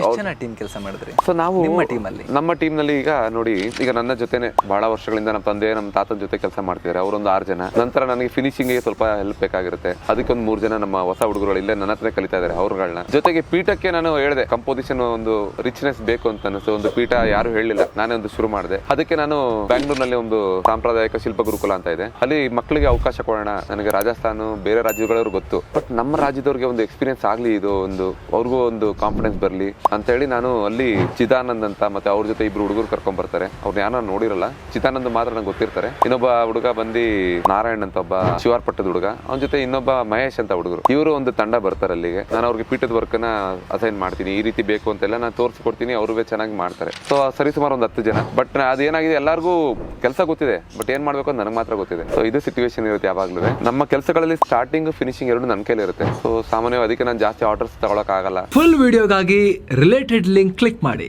ಎಷ್ಟು ಜನ ಟೀಮ್ ಕೆಲಸ ಮಾಡಿದ್ರಿ? ಸೊ ನಾವು ನಮ್ಮ ಟೀಮ್ ನಲ್ಲಿ ಈಗ ನೋಡಿ, ಈಗ ನನ್ನ ಜೊತೆನೆ ಬಹಳ ವರ್ಷಗಳಿಂದ ನಮ್ಮ ತಂದೆ ನಮ್ಮ ತಾತನ ಜೊತೆ ಕೆಲಸ ಮಾಡ್ತಿದ್ದಾರೆ. ಅವರೊಂದು 6 ಜನ. ನಂತರ ನನಗೆ ಫಿನಿಶಿಂಗ್ ಗೆ ಸ್ವಲ್ಪ ಹೆಲ್ಪ್ ಬೇಕಾಗಿರುತ್ತೆ, ಅದಕ್ಕೆ ಒಂದು 3 ಜನ ನಮ್ಮ ಹೊಸ ಹುಡುಗರು ಇಲ್ಲೇ ನನ್ನ ಹತ್ರ ಕಲಿತಾ ಇದ್ದಾರೆ. ಅವ್ರಗಳನ್ನ ಜೊತೆಗೆ ಪೀಠಕ್ಕೆ ನಾನು ಹೇಳಿದೆ, ಕಂಪೋಸಿಷನ್ ಒಂದು ರಿಚ್ನೆಸ್ ಬೇಕು ಅಂತ ಅನಿಸ್ತು. ಒಂದು ಪೀಠ ಯಾರು ಹೇಳಿಲ್ಲ, ನಾನೇ ಒಂದು ಶುರು ಮಾಡಿದೆ. ಅದಕ್ಕೆ ನಾನು ಬ್ಯಾಂಗ್ಳೂರ್ನಲ್ಲಿ ಒಂದು ಸಾಂಪ್ರದಾಯಿಕ ಶಿಲ್ಪ ಗುರುಕುಲ ಅಂತ ಇದೆ, ಅಲ್ಲಿ ಮಕ್ಕಳಿಗೆ ಅವಕಾಶ ಕೊಡೋಣ. ನನಗೆ ರಾಜಸ್ಥಾನ ಬೇರೆ ರಾಜ್ಯಗಳವ್ರು ಗೊತ್ತು, ಬಟ್ ನಮ್ಮ ರಾಜ್ಯದವ್ರಿಗೆ ಒಂದು ಎಕ್ಸ್ಪೀರಿಯನ್ಸ್ ಆಗ್ಲಿ, ಇದು ಒಂದು ಅವ್ರಿಗೂ ಒಂದು ಕಾನ್ಫಿಡೆನ್ಸ್ ಬರಲಿ ಅಂತ ಹೇಳಿ ನಾನು ಅಲ್ಲಿ ಚಿದಾನಂದ್ ಅಂತ ಮತ್ತೆ ಅವ್ರ ಜೊತೆ 2 ಹುಡುಗರು ಕರ್ಕೊಂಡ್ ಬರ್ತಾರೆ. ಅವ್ರನ್ನ ಯಾರು ನೋಡಿರಲ್ಲ, ಚಿದಾನಂದ್ ಮಾತ್ರ ನಂಗೆ ಗೊತ್ತಿರ್ತಾರೆ. ಇನ್ನೊಬ್ಬ ಹುಡುಗ ಬಂದು ನಾರಾಯಣ್ ಅಂತ ಒಬ್ಬ ಶಿವಾರ್ ಪಟ್ಟದ ಹುಡುಗ, ಅವನ ಜೊತೆ ಇನ್ನೊಬ್ಬ ಮಹೇಶ್ ಅಂತ ಹುಡುಗರು. ಇವರು ಒಂದು ತಂಡ ಬರ್ತಾರೆ ಅಲ್ಲಿಗೆ. ನಾನು ಅವ್ರಿಗೆ ಪೀಠದ ವರ್ಕ್ ನ ಅಸೈನ್ ಮಾಡ್ತೀನಿ, ಈ ರೀತಿ ಬೇಕು ಅಂತೆಲ್ಲ ನಾನು ತೋರಿಸ್ಕೊಡ್ತೀನಿ, ಅವ್ರಿಗೆ ಚೆನ್ನಾಗಿ ಮಾಡ್ತಾರೆ. ಸೊ ಸರಿಸುಮಾರು ಒಂದು 10 ಜನ. ಬಟ್ ಅದೇನಾಗಿದೆ, ಎಲ್ಲರಿಗೂ ಕೆಲಸ ಗೊತ್ತಿದೆ, ಬಟ್ ಏನ್ ಮಾಡ್ಬೇಕು ಅಂತ ನನಗೆ ಮಾತ್ರ ಗೊತ್ತಿದೆ. ಸೊ ಇದು ಸಿಚುವೇಶನ್ ಇರುತ್ತೆ ಯಾವಾಗ್ಲೂ. ನಮ್ಮ ಕೆಲಸಗಳಲ್ಲಿ ಸ್ಟಾರ್ಟಿಂಗ್ ಫಿನಿಶಿಂಗ್ ಎರಡು ನನ್ನ ಕೈಲಿ ಇರುತ್ತೆ. ಸೊ ಸಾಮಾನ್ಯವಾಗಿ ಅದಕ್ಕೆ ನಾನು ಜಾಸ್ತಿ ಆರ್ಡರ್ಸ್ ತಗೊಳಕ್ ಆಗಲ್ಲ. ಫುಲ್ ವಿಡಿಯೋಗಾಗಿ ರಿಲೇಟೆಡ್ ಲಿಂಕ್ ಕ್ಲಿಕ್ ಮಾಡಿ.